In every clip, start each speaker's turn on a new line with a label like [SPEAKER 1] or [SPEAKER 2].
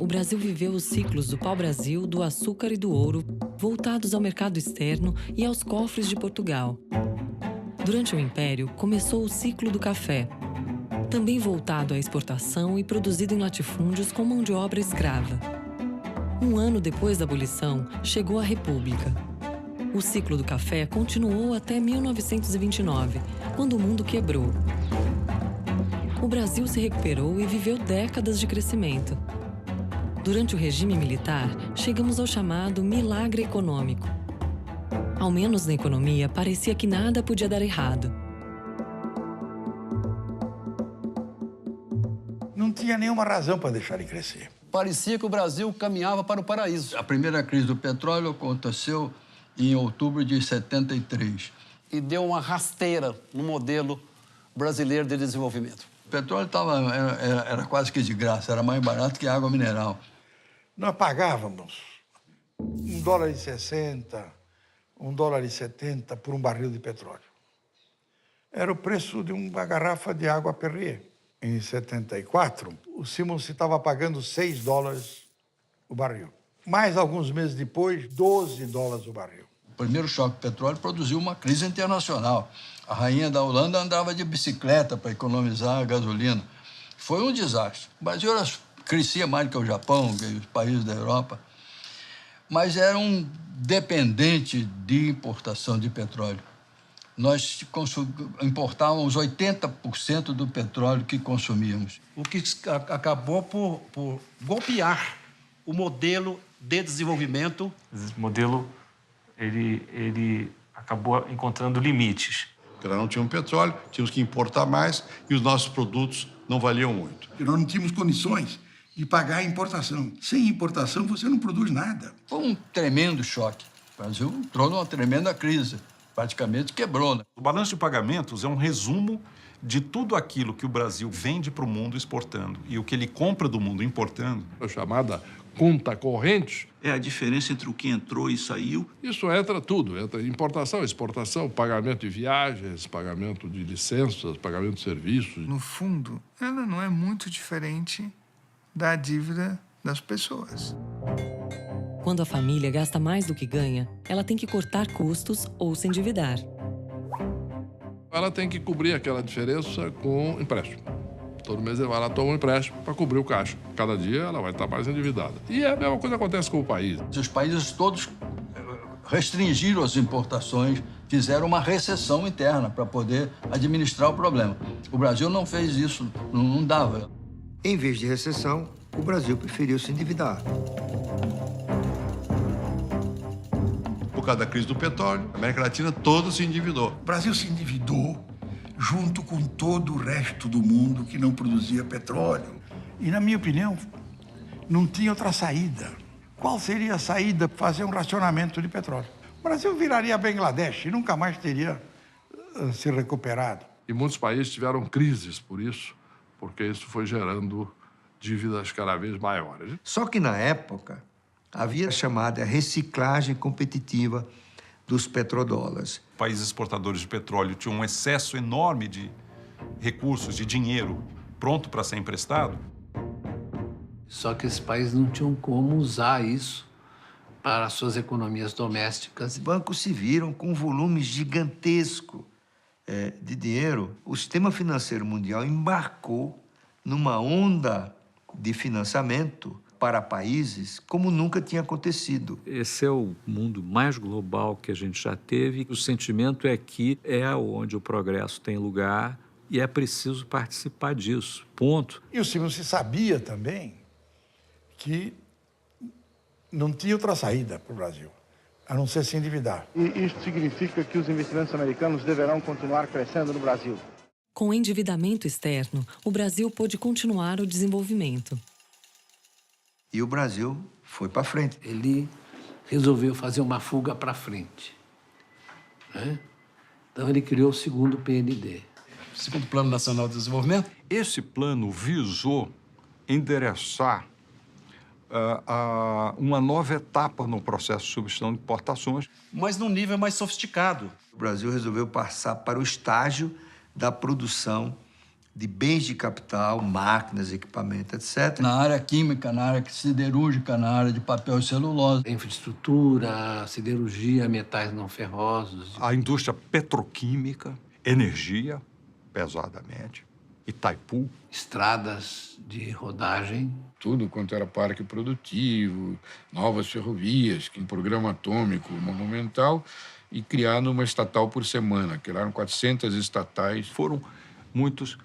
[SPEAKER 1] o Brasil viveu os ciclos do pau-brasil, do açúcar e do ouro, voltados ao mercado externo e aos cofres de Portugal. Durante o Império, começou o ciclo do café, também voltado à exportação e produzido em latifúndios com mão de obra escrava. Um ano depois da abolição, chegou a República. O ciclo do café continuou até 1929, quando o mundo quebrou. O Brasil se recuperou e viveu décadas de crescimento. Durante o regime militar, chegamos ao chamado milagre econômico. Ao menos na economia, parecia que nada podia dar errado.
[SPEAKER 2] Não tinha nenhuma razão para deixar de crescer.
[SPEAKER 3] Parecia que o Brasil caminhava para o paraíso.
[SPEAKER 4] A primeira crise do petróleo aconteceu em outubro de 73.
[SPEAKER 3] E deu uma rasteira no modelo brasileiro de desenvolvimento.
[SPEAKER 4] O petróleo era quase que de graça, era mais barato que água mineral.
[SPEAKER 2] Nós pagávamos $1,60, $1,70 por um barril de petróleo. Era o preço de uma garrafa de água Perrier. Em 74, o Simmons estava pagando $6 o barril. Mais alguns meses depois, $12 o barril.
[SPEAKER 4] O primeiro choque do petróleo produziu uma crise internacional. A rainha da Holanda andava de bicicleta para economizar a gasolina. Foi um desastre. O Brasil crescia mais do que o Japão, que os países da Europa, mas era um dependente de importação de petróleo. Nós importávamos 80% do petróleo que consumíamos.
[SPEAKER 5] O que acabou por golpear o modelo de desenvolvimento.
[SPEAKER 6] O modelo ele acabou encontrando limites.
[SPEAKER 7] Porque nós não tínhamos petróleo, tínhamos que importar mais e os nossos produtos não valiam muito.
[SPEAKER 2] E nós não tínhamos condições de pagar a importação. Sem importação, você não produz nada.
[SPEAKER 4] Foi um tremendo choque. O Brasil entrou numa tremenda crise. Praticamente quebrou, né?
[SPEAKER 8] O balanço de pagamentos é um resumo de tudo aquilo que o Brasil vende para o mundo exportando e o que ele compra do mundo importando.
[SPEAKER 9] A chamada conta corrente.
[SPEAKER 10] É a diferença entre o que entrou e saiu.
[SPEAKER 9] Isso entra tudo, entra importação, exportação, pagamento de viagens, pagamento de licenças, pagamento de serviços.
[SPEAKER 11] No fundo, ela não é muito diferente da dívida das pessoas.
[SPEAKER 1] Quando a família gasta mais do que ganha, ela tem que cortar custos ou se endividar.
[SPEAKER 9] Ela tem que cobrir aquela diferença com empréstimo. Todo mês ela vai lá, toma um empréstimo para cobrir o caixa. Cada dia ela vai estar mais endividada. E a mesma coisa acontece com o país.
[SPEAKER 4] Os países todos restringiram as importações, fizeram uma recessão interna para poder administrar o problema. O Brasil não fez isso, não dava.
[SPEAKER 12] Em vez de recessão, o Brasil preferiu se endividar.
[SPEAKER 7] Por causa da crise do petróleo, a América Latina toda se endividou.
[SPEAKER 2] O Brasil se endividou junto com todo o resto do mundo que não produzia petróleo. E, na minha opinião, não tinha outra saída. Qual seria a saída para fazer um racionamento de petróleo? O Brasil viraria Bangladesh e nunca mais teria se recuperado.
[SPEAKER 9] E muitos países tiveram crises por isso, porque isso foi gerando dívidas cada vez maiores.
[SPEAKER 12] Só que, na época, havia a chamada reciclagem competitiva dos petrodólares.
[SPEAKER 8] Países exportadores de petróleo tinham um excesso enorme de recursos, de dinheiro pronto para ser emprestado.
[SPEAKER 13] Só que esses países não tinham como usar isso para suas economias domésticas.
[SPEAKER 12] Os bancos se viram com um volume gigantesco de dinheiro. O sistema financeiro mundial embarcou numa onda de financiamento para países como nunca tinha acontecido.
[SPEAKER 14] Esse é o mundo mais global que a gente já teve. O sentimento é que é onde o progresso tem lugar e é preciso participar disso, ponto.
[SPEAKER 2] E o Simmons sabia também que não tinha outra saída para o Brasil, a não ser se endividar.
[SPEAKER 15] E isso significa que os investimentos americanos deverão continuar crescendo no Brasil.
[SPEAKER 1] Com o endividamento externo, o Brasil pôde continuar o desenvolvimento.
[SPEAKER 12] E o Brasil foi para frente.
[SPEAKER 13] Ele resolveu fazer uma fuga para frente, né? Então, ele criou o segundo PND.
[SPEAKER 3] Segundo Plano Nacional de Desenvolvimento.
[SPEAKER 8] Esse plano visou endereçar uma nova etapa no processo de substituição de importações.
[SPEAKER 5] Mas num nível mais sofisticado.
[SPEAKER 12] O Brasil resolveu passar para o estágio da produção de bens de capital, máquinas, equipamento, etc.
[SPEAKER 4] Na área química, na área siderúrgica, na área de papel e celulose.
[SPEAKER 13] Infraestrutura, siderurgia, metais não ferrosos.
[SPEAKER 8] A indústria petroquímica, energia, pesadamente, Itaipu.
[SPEAKER 13] Estradas de rodagem.
[SPEAKER 16] Tudo quanto era parque produtivo, novas ferrovias, um programa atômico monumental e criando uma estatal por semana. Criaram 400 estatais.
[SPEAKER 8] Foram muitos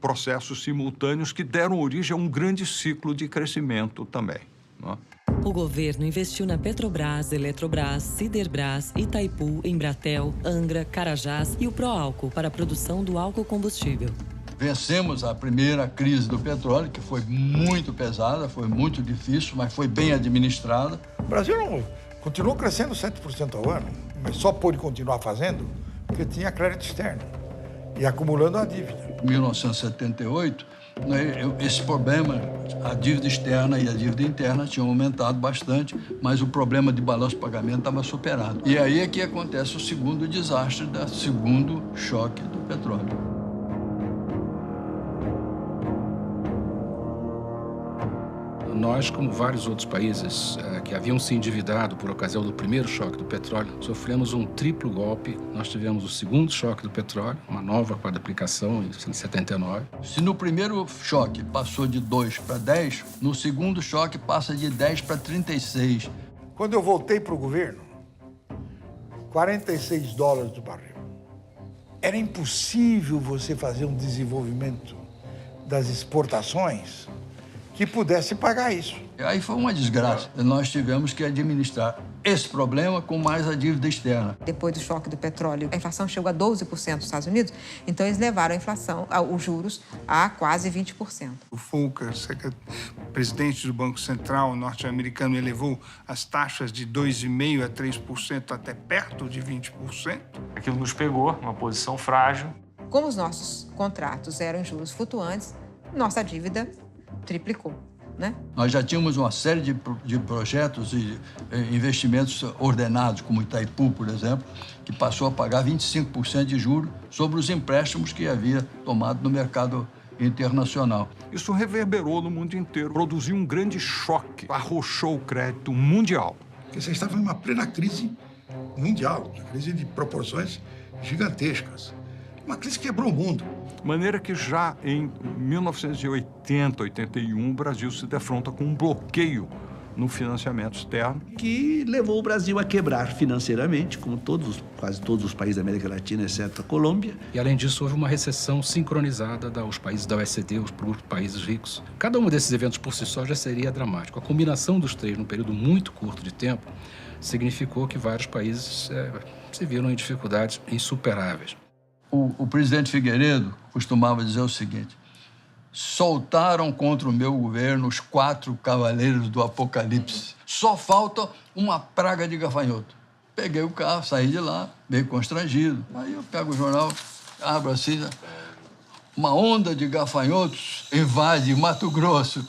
[SPEAKER 8] processos simultâneos que deram origem a um grande ciclo de crescimento também. Não é?
[SPEAKER 1] O governo investiu na Petrobras, Eletrobras, Siderbras, Itaipu, Embratel, Angra, Carajás e o Proálcool para a produção do álcool combustível.
[SPEAKER 4] Vencemos a primeira crise do petróleo, que foi muito pesada, foi muito difícil, mas foi bem administrada.
[SPEAKER 2] O Brasil continuou crescendo 7% ao ano, mas só pôde continuar fazendo porque tinha crédito externo e acumulando a dívida.
[SPEAKER 4] Em 1978, esse problema, a dívida externa e a dívida interna tinham aumentado bastante, mas o problema de balanço de pagamento estava superado. E aí é que acontece o segundo desastre, o segundo choque do petróleo.
[SPEAKER 17] Nós, como vários outros países que haviam se endividado por ocasião do primeiro choque do petróleo, sofremos um triplo golpe. Nós tivemos o segundo choque do petróleo, uma nova quadruplicação em 79.
[SPEAKER 4] Se no primeiro choque passou de 2 para 10, no segundo choque passa de 10 para 36.
[SPEAKER 2] Quando eu voltei para o governo, $46 do barril. Era impossível você fazer um desenvolvimento das exportações que pudesse pagar isso.
[SPEAKER 4] Aí foi uma desgraça. Nós tivemos que administrar esse problema com mais a dívida externa.
[SPEAKER 18] Depois do choque do petróleo, a inflação chegou a 12% nos Estados Unidos, então eles levaram a inflação, os juros, a quase 20%.
[SPEAKER 11] O Volcker, presidente do Banco Central norte-americano, elevou as taxas de 2,5% a 3% até perto de 20%.
[SPEAKER 6] Aquilo nos pegou numa posição frágil.
[SPEAKER 18] Como os nossos contratos eram em juros flutuantes, nossa dívida triplicou, né?
[SPEAKER 4] Nós já tínhamos uma série de projetos e investimentos ordenados, como Itaipu, por exemplo, que passou a pagar 25% de juros sobre os empréstimos que havia tomado no mercado internacional.
[SPEAKER 8] Isso reverberou no mundo inteiro, produziu um grande choque, arrochou o crédito mundial.
[SPEAKER 2] Porque você estava em uma plena crise mundial, uma crise de proporções gigantescas. Uma crise que quebrou o mundo.
[SPEAKER 8] De maneira que já em 1980, 81, o Brasil se defronta com um bloqueio no financiamento externo.
[SPEAKER 10] Que levou o Brasil a quebrar financeiramente, como quase todos os países da América Latina, exceto a Colômbia.
[SPEAKER 17] E, além disso, houve uma recessão sincronizada dos países da OECD, os países ricos. Cada um desses eventos por si só já seria dramático. A combinação dos três, num período muito curto de tempo, significou que vários países se viram em dificuldades insuperáveis.
[SPEAKER 4] O presidente Figueiredo costumava dizer o seguinte: soltaram contra o meu governo os 4 cavaleiros do Apocalipse. Só falta uma praga de gafanhoto. Peguei o carro, saí de lá, meio constrangido. Aí eu pego o jornal, abro assim, uma onda de gafanhotos invade Mato Grosso.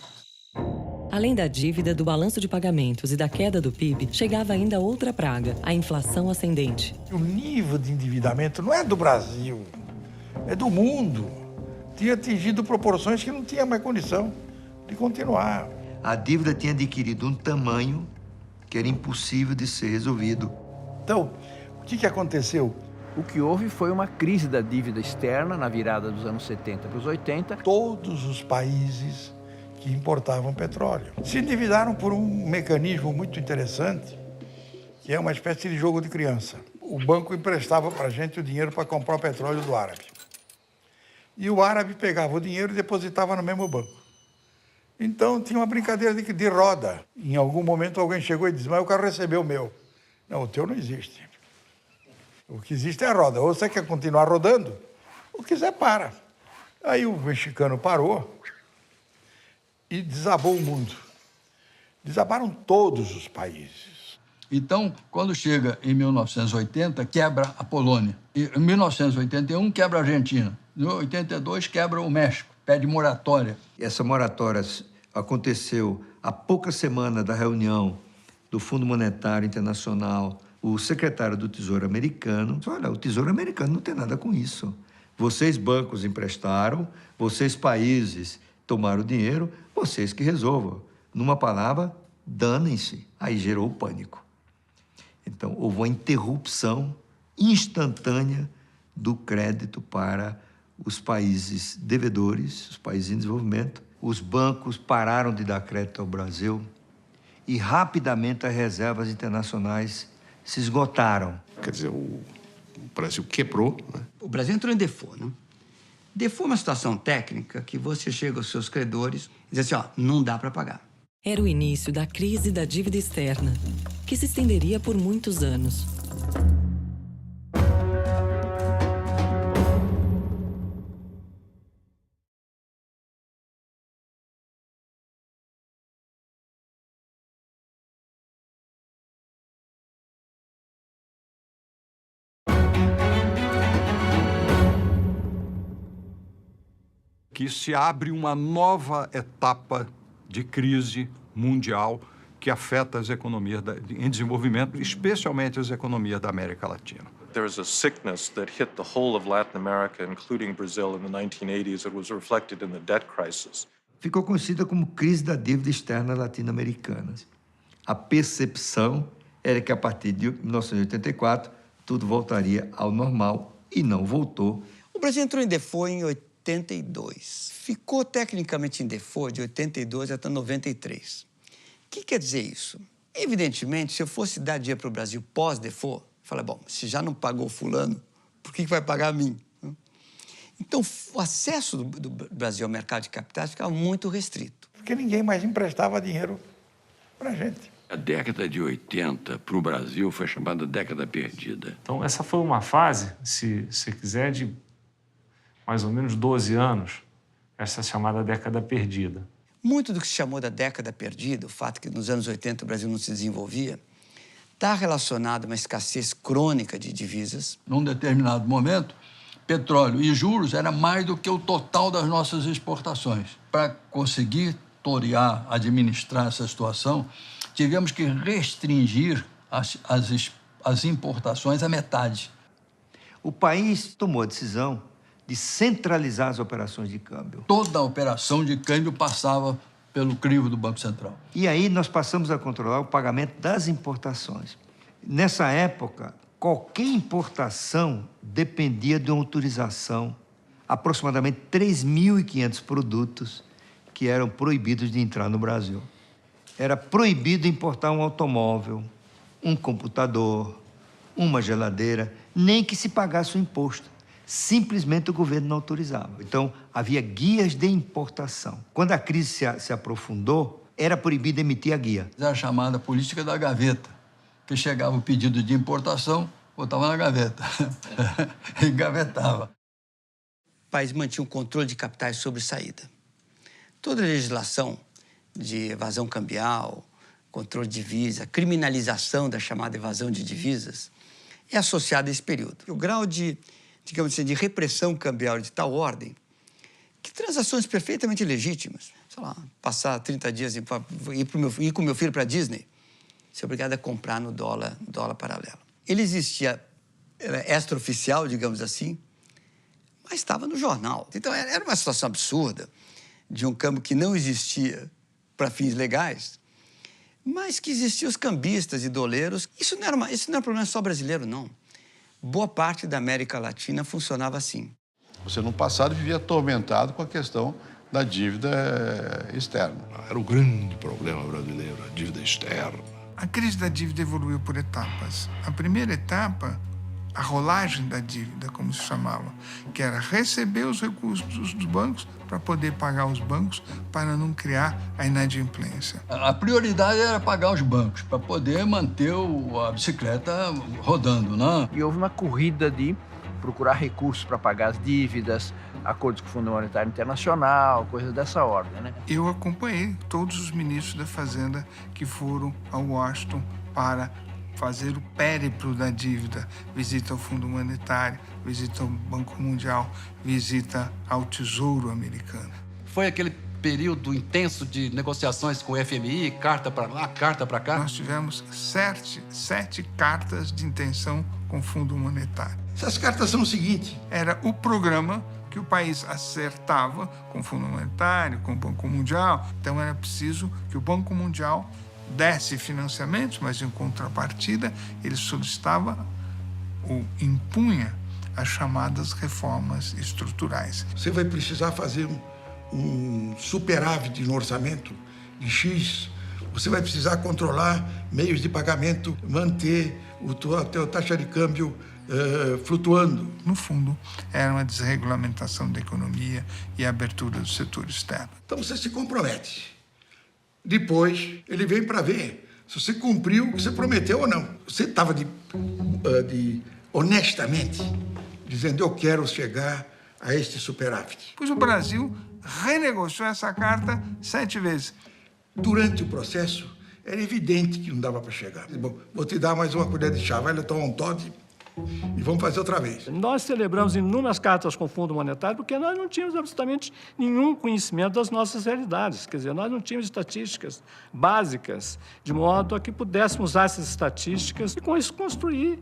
[SPEAKER 1] Além da dívida, do balanço de pagamentos e da queda do PIB, chegava ainda outra praga, a inflação ascendente.
[SPEAKER 2] O nível de endividamento não é do Brasil, é do mundo. Tinha atingido proporções que não tinha mais condição de continuar.
[SPEAKER 12] A dívida tinha adquirido um tamanho que era impossível de ser resolvido.
[SPEAKER 2] Então, o que aconteceu?
[SPEAKER 19] O que houve foi uma crise da dívida externa na virada dos anos 70 para os 80.
[SPEAKER 2] Todos os países que importavam petróleo se endividaram por um mecanismo muito interessante, que é uma espécie de jogo de criança. O banco emprestava para a gente o dinheiro para comprar o petróleo do árabe. E o árabe pegava o dinheiro e depositava no mesmo banco. Então, tinha uma brincadeira de roda. Em algum momento, alguém chegou e disse: mas eu quero receber o meu. Não, o teu não existe. O que existe é a roda. Ou você quer continuar rodando, ou quiser, para. Aí o mexicano parou e desabou o mundo. Desabaram todos os países.
[SPEAKER 4] Então, quando chega em 1980, quebra a Polônia. E em 1981, quebra a Argentina. Em 82, quebra o México, pede moratória.
[SPEAKER 12] Essa moratória aconteceu há poucas semanas da reunião do Fundo Monetário Internacional. O secretário do Tesouro americano disse: olha, o Tesouro americano não tem nada com isso. Vocês, bancos, emprestaram, vocês, países, tomaram o dinheiro, vocês que resolvam. Numa palavra, danem-se. Aí gerou o pânico. Então, houve uma interrupção instantânea do crédito para os países devedores, os países em desenvolvimento. Os bancos pararam de dar crédito ao Brasil e rapidamente as reservas internacionais se esgotaram.
[SPEAKER 2] Quer dizer, o Brasil quebrou, né?
[SPEAKER 20] O Brasil entrou em default, né? Default é uma situação técnica que você chega aos seus credores e diz assim, ó, não dá para pagar.
[SPEAKER 1] Era o início da crise da dívida externa, que se estenderia por muitos anos.
[SPEAKER 8] Que se abre uma nova etapa de crise mundial que afeta as economias em desenvolvimento, especialmente as economias da América Latina.
[SPEAKER 6] There was a sickness that hit the whole of Latin America, including Brazil in the 1980s. It was reflected in the debt crisis.
[SPEAKER 12] Ficou conhecida como crise da dívida externa latino-americana. A percepção era que, a partir de 1984, tudo voltaria ao normal e não voltou.
[SPEAKER 20] O Brasil entrou em default em 82. Ficou tecnicamente em default de 82 até 93. O que quer dizer isso? Evidentemente, se eu fosse dar dinheiro para o Brasil pós-default, eu falei, bom, se já não pagou fulano, por que vai pagar a mim? Então, o acesso do Brasil ao mercado de capitais ficava muito restrito.
[SPEAKER 2] Porque ninguém mais emprestava dinheiro para a gente.
[SPEAKER 21] A década de 80 para o Brasil foi chamada década perdida.
[SPEAKER 6] Então, essa foi uma fase, se você quiser, de mais ou menos 12 anos, essa chamada década perdida.
[SPEAKER 20] Muito do que se chamou da década perdida, o fato que nos anos 80 o Brasil não se desenvolvia, está relacionado a uma escassez crônica de divisas.
[SPEAKER 4] Num determinado momento, petróleo e juros era mais do que o total das nossas exportações. Para conseguir torear, administrar essa situação, tivemos que restringir as importações à metade.
[SPEAKER 12] O país tomou a decisão de centralizar as operações de câmbio.
[SPEAKER 4] Toda a operação de câmbio passava pelo crivo do Banco Central.
[SPEAKER 12] E aí nós passamos a controlar o pagamento das importações. Nessa época, qualquer importação dependia de uma autorização, aproximadamente 3.500 produtos que eram proibidos de entrar no Brasil. Era proibido importar um automóvel, um computador, uma geladeira, nem que se pagasse o imposto. Simplesmente o governo não autorizava. Então, havia guias de importação. Quando a crise se aprofundou, era proibido emitir a guia.
[SPEAKER 4] Era a chamada política da gaveta, que chegava o pedido de importação, botava na gaveta, engavetava.
[SPEAKER 20] O país mantinha um controle de capitais sobre saída. Toda a legislação de evasão cambial, controle de divisa, criminalização da chamada evasão de divisas, é associada a esse período. O grau de, digamos assim, de repressão cambial de tal ordem que transações perfeitamente legítimas, sei lá, passar 30 dias e ir com meu filho para a Disney, ser obrigado a comprar no dólar paralelo. Ele existia extraoficial, digamos assim, mas estava no jornal. Então, era uma situação absurda de um câmbio que não existia para fins legais, mas que existiam os cambistas e doleiros. Isso não era problema só brasileiro, não. Boa parte da América Latina funcionava assim.
[SPEAKER 7] Você, no passado, vivia atormentado com a questão da dívida externa.
[SPEAKER 9] Era o grande problema brasileiro, a dívida externa.
[SPEAKER 11] A crise da dívida evoluiu por etapas. A primeira etapa, a rolagem da dívida, como se chamava, que era receber os recursos dos bancos para poder pagar os bancos, para não criar a inadimplência.
[SPEAKER 4] A prioridade era pagar os bancos, para poder manter a bicicleta rodando, né?
[SPEAKER 19] E houve uma corrida de procurar recursos para pagar as dívidas, acordos com o Fundo Monetário Internacional, coisas dessa ordem, né?
[SPEAKER 11] Eu acompanhei todos os ministros da Fazenda que foram a Washington para fazer o périplo da dívida, visita ao Fundo Monetário, visita ao Banco Mundial, visita ao Tesouro Americano.
[SPEAKER 5] Foi aquele período intenso de negociações com o FMI, carta para lá, carta para cá?
[SPEAKER 11] Nós tivemos sete cartas de intenção com o Fundo Monetário.
[SPEAKER 2] Essas cartas são o seguinte.
[SPEAKER 11] Era o programa que o país acertava com o Fundo Monetário, com o Banco Mundial. Então era preciso que o Banco Mundial desse financiamentos, mas em contrapartida ele solicitava ou impunha as chamadas reformas estruturais.
[SPEAKER 2] Você vai precisar fazer um superávit no orçamento de X. Você vai precisar controlar meios de pagamento, manter a tua taxa de câmbio flutuando.
[SPEAKER 11] No fundo, era uma desregulamentação da economia e a abertura do setor externo.
[SPEAKER 2] Então você se compromete. Depois, ele vem para ver se você cumpriu o que você prometeu ou não. Você estava honestamente dizendo, eu quero chegar a este superávit.
[SPEAKER 11] Pois o Brasil renegociou essa carta 7 vezes.
[SPEAKER 2] Durante o processo, era evidente que não dava para chegar. Bom, vou te dar mais uma colher de chá, vai lá tomar um Todd e vamos fazer outra vez.
[SPEAKER 14] Nós celebramos inúmeras cartas com o Fundo Monetário porque nós não tínhamos absolutamente nenhum conhecimento das nossas realidades. Quer dizer, nós não tínhamos estatísticas básicas, de modo a que pudéssemos usar essas estatísticas e, com isso, construir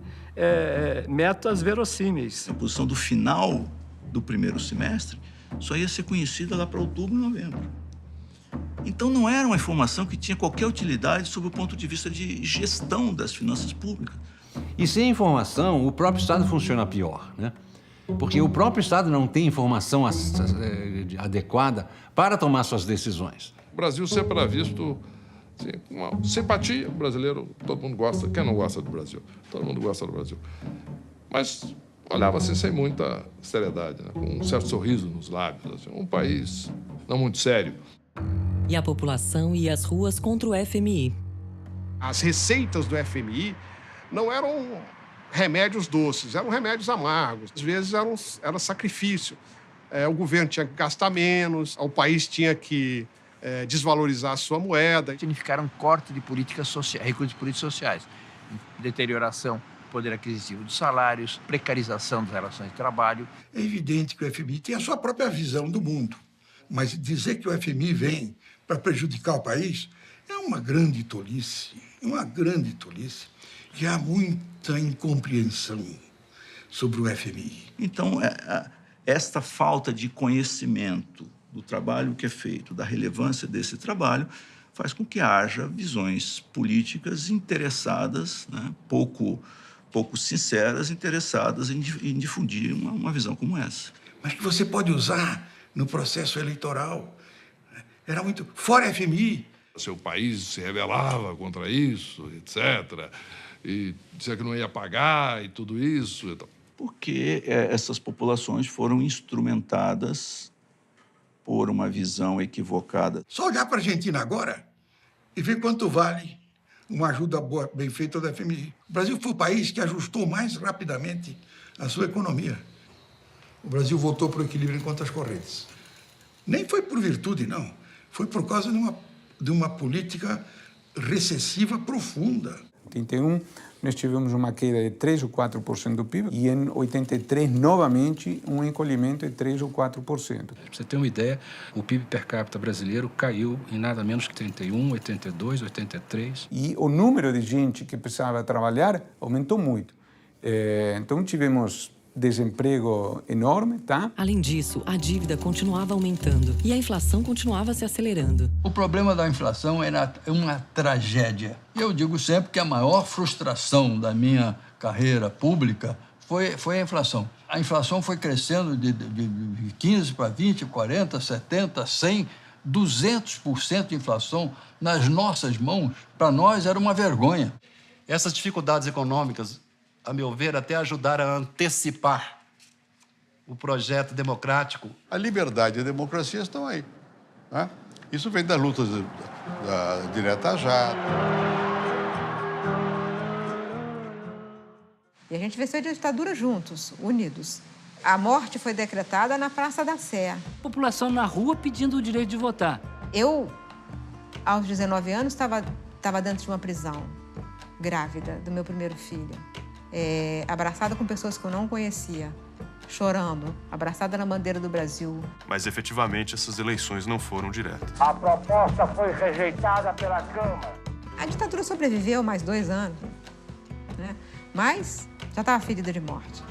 [SPEAKER 14] metas verossímeis.
[SPEAKER 10] A posição do final do primeiro semestre só ia ser conhecida lá para outubro e novembro. Então, não era uma informação que tinha qualquer utilidade sob o ponto de vista de gestão das finanças públicas.
[SPEAKER 22] E sem informação, o próprio Estado funciona pior, né? Porque o próprio Estado não tem informação adequada para tomar suas decisões.
[SPEAKER 9] O Brasil sempre era visto assim, com uma simpatia. O brasileiro, todo mundo gosta. Quem não gosta do Brasil? Todo mundo gosta do Brasil. Mas olhava-se sem muita seriedade, né? Com um certo sorriso nos lábios. Assim, um país não muito sério.
[SPEAKER 1] E a população ia às ruas contra o FMI.
[SPEAKER 5] As receitas do FMI não eram remédios doces, eram remédios amargos. Às vezes era sacrifício. O governo tinha que gastar menos, o país tinha que desvalorizar a sua moeda.
[SPEAKER 19] Significaram corte de políticas sociais, recursos de políticas sociais, deterioração do poder aquisitivo dos salários, precarização das relações de trabalho.
[SPEAKER 2] É evidente que o FMI tem a sua própria visão do mundo, mas dizer que o FMI vem para prejudicar o país é uma grande tolice, E há muita incompreensão sobre o FMI.
[SPEAKER 10] Então, esta falta de conhecimento do trabalho que é feito, da relevância desse trabalho, faz com que haja visões políticas interessadas, né, pouco sinceras, interessadas em difundir uma visão como essa.
[SPEAKER 2] Mas que você pode usar no processo eleitoral. Era muito... Fora FMI.
[SPEAKER 9] Seu país se rebelava contra isso, etc., e dizia que não ia pagar e tudo isso.
[SPEAKER 10] Porque essas populações foram instrumentadas por uma visão equivocada.
[SPEAKER 2] Só olhar para a Argentina agora e ver quanto vale uma ajuda boa, bem feita da FMI. O Brasil foi o país que ajustou mais rapidamente a sua economia. O Brasil voltou para o equilíbrio em contas correntes. Nem foi por virtude, não. Foi por causa de uma política recessiva profunda.
[SPEAKER 23] Em 81, nós tivemos uma queda de 3 ou 4% do PIB e em 83, novamente, um encolhimento de 3 ou 4%.
[SPEAKER 17] Para você ter uma ideia, o PIB per capita brasileiro caiu em nada menos que 81, 82, 83.
[SPEAKER 23] E o número de gente que precisava trabalhar aumentou muito. Então, tivemos desemprego enorme, tá?
[SPEAKER 1] Além disso, a dívida continuava aumentando e a inflação continuava se acelerando.
[SPEAKER 4] O problema da inflação era uma tragédia. E eu digo sempre que a maior frustração da minha carreira pública foi a inflação. A inflação foi crescendo de 15 para 20, 40, 70, 100, 200% de inflação nas nossas mãos. Para nós era uma vergonha.
[SPEAKER 5] Essas dificuldades econômicas, a meu ver, até ajudaram a antecipar o projeto democrático.
[SPEAKER 7] A liberdade e a democracia estão aí, né? Isso vem das lutas da direta já.
[SPEAKER 18] E a gente venceu a ditadura juntos, unidos. A morte foi decretada na Praça da Sé.
[SPEAKER 24] População na rua pedindo o direito de votar.
[SPEAKER 18] Eu, aos 19 anos, estava dentro de uma prisão, grávida do meu primeiro filho. Abraçada com pessoas que eu não conhecia, chorando, abraçada na bandeira do Brasil.
[SPEAKER 25] Mas, efetivamente, essas eleições não foram diretas.
[SPEAKER 26] A proposta foi rejeitada pela Câmara.
[SPEAKER 18] A ditadura sobreviveu mais 2 anos, né? Mas já estava ferida de morte.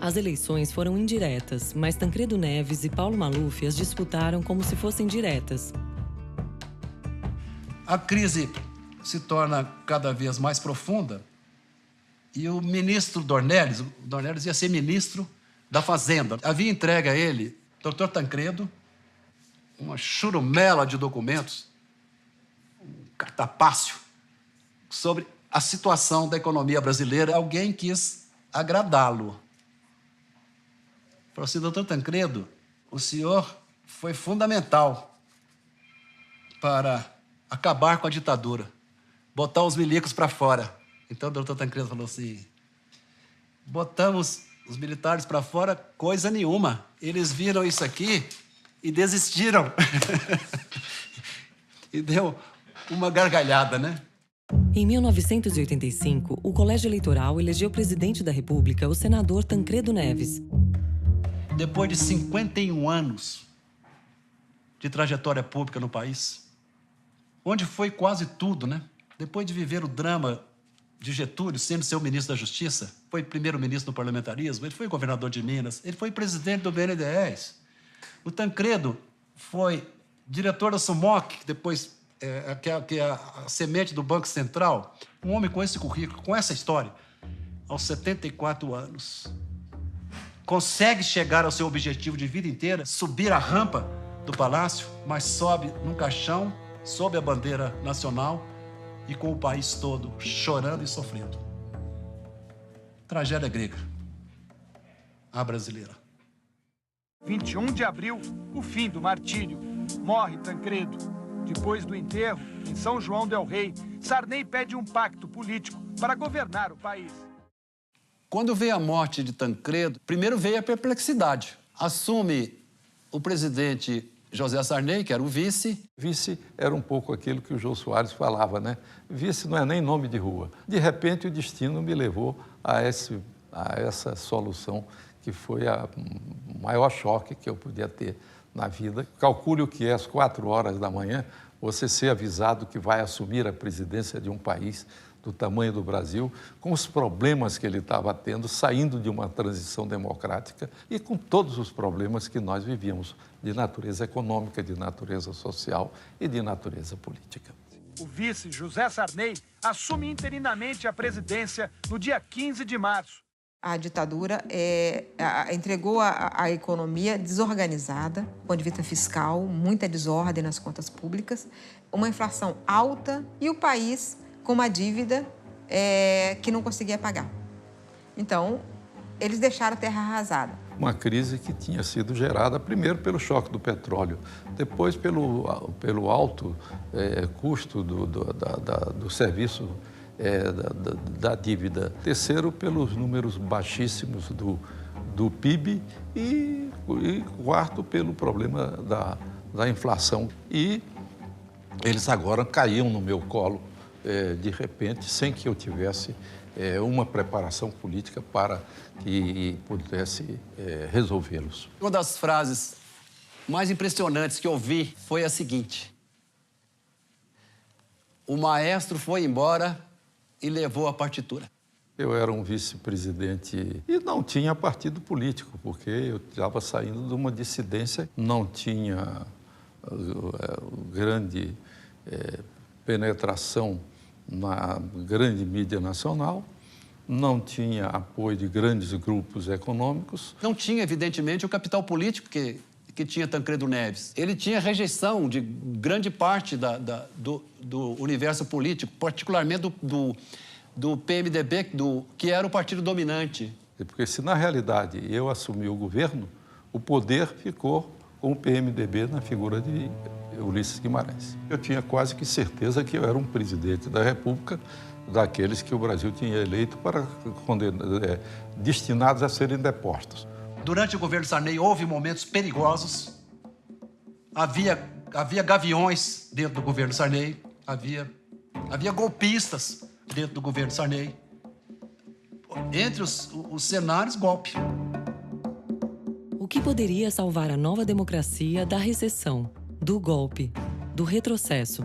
[SPEAKER 1] As eleições foram indiretas, mas Tancredo Neves e Paulo Maluf as disputaram como se fossem diretas.
[SPEAKER 3] A crise se torna cada vez mais profunda e o ministro Dornelles ia ser ministro da Fazenda. Havia entregue a ele, Dr. Tancredo, uma churumela de documentos, um cartapácio, sobre a situação da economia brasileira. Alguém quis agradá-lo. Falou assim: doutor Tancredo, o senhor foi fundamental para acabar com a ditadura, botar os milicos para fora. Então o doutor Tancredo falou assim: botamos os militares para fora, coisa nenhuma. Eles viram isso aqui e desistiram. E deu uma gargalhada, né?
[SPEAKER 1] Em 1985, o Colégio Eleitoral elegeu presidente da República o senador Tancredo Neves.
[SPEAKER 3] Depois de 51 anos de trajetória pública no país, onde foi quase tudo, né? Depois de viver o drama de Getúlio, sendo seu ministro da Justiça, foi primeiro-ministro do parlamentarismo, ele foi governador de Minas, ele foi presidente do BNDES. O Tancredo foi diretor da SUMOC, que depois que é a semente do Banco Central. Um homem com esse currículo, com essa história, aos 74 anos, consegue chegar ao seu objetivo de vida inteira, subir a rampa do palácio, mas sobe num caixão, sob a bandeira nacional e com o país todo chorando e sofrendo. Tragédia grega, a brasileira.
[SPEAKER 8] 21 de abril, o fim do martírio. Morre Tancredo. Depois do enterro, em São João del Rei, Sarney pede um pacto político para governar o país.
[SPEAKER 3] Quando veio a morte de Tancredo, primeiro veio a perplexidade. Assume o presidente José Sarney, que era o vice.
[SPEAKER 13] Vice era um pouco aquilo que o Jô Soares falava, né? Vice não é nem nome de rua. De repente, o destino me levou a essa solução, que foi o maior choque que eu podia ter na vida. Calcule o que é às 4 horas da manhã, você ser avisado que vai assumir a presidência de um país do tamanho do Brasil, com os problemas que ele estava tendo, saindo de uma transição democrática e com todos os problemas que nós vivíamos, de natureza econômica, de natureza social e de natureza política.
[SPEAKER 8] O vice José Sarney assume interinamente a presidência no dia 15 de março.
[SPEAKER 18] A ditadura entregou a economia desorganizada, do ponto de vista fiscal, muita desordem nas contas públicas, uma inflação alta e o país com uma dívida que não conseguia pagar. Então, eles deixaram a terra arrasada.
[SPEAKER 13] Uma crise que tinha sido gerada primeiro pelo choque do petróleo, depois pelo alto custo do serviço da dívida. Terceiro, pelos números baixíssimos do PIB e quarto, pelo problema da inflação. E eles agora caíam no meu colo, de repente, sem que eu tivesse uma preparação política para que pudesse resolvê-los.
[SPEAKER 3] Uma das frases mais impressionantes que eu ouvi foi a seguinte: o maestro foi embora e levou a partitura.
[SPEAKER 13] Eu era um vice-presidente e não tinha partido político, porque eu estava saindo de uma dissidência, não tinha grande penetração na grande mídia nacional, não tinha apoio de grandes grupos econômicos.
[SPEAKER 3] Não tinha, evidentemente, o capital político que tinha Tancredo Neves. Ele tinha rejeição de grande parte do universo político, particularmente do PMDB, que era o partido dominante.
[SPEAKER 13] Porque se, na realidade, eu assumi o governo, o poder ficou com o PMDB na figura de Ulisses Guimarães. Eu tinha quase que certeza que eu era um presidente da República, daqueles que o Brasil tinha eleito destinados a serem depostos.
[SPEAKER 3] Durante o governo Sarney houve momentos perigosos. Havia gaviões dentro do governo Sarney, havia golpistas dentro do governo Sarney. Entre os cenários, golpe.
[SPEAKER 1] O que poderia salvar a nova democracia da recessão, do golpe, do retrocesso?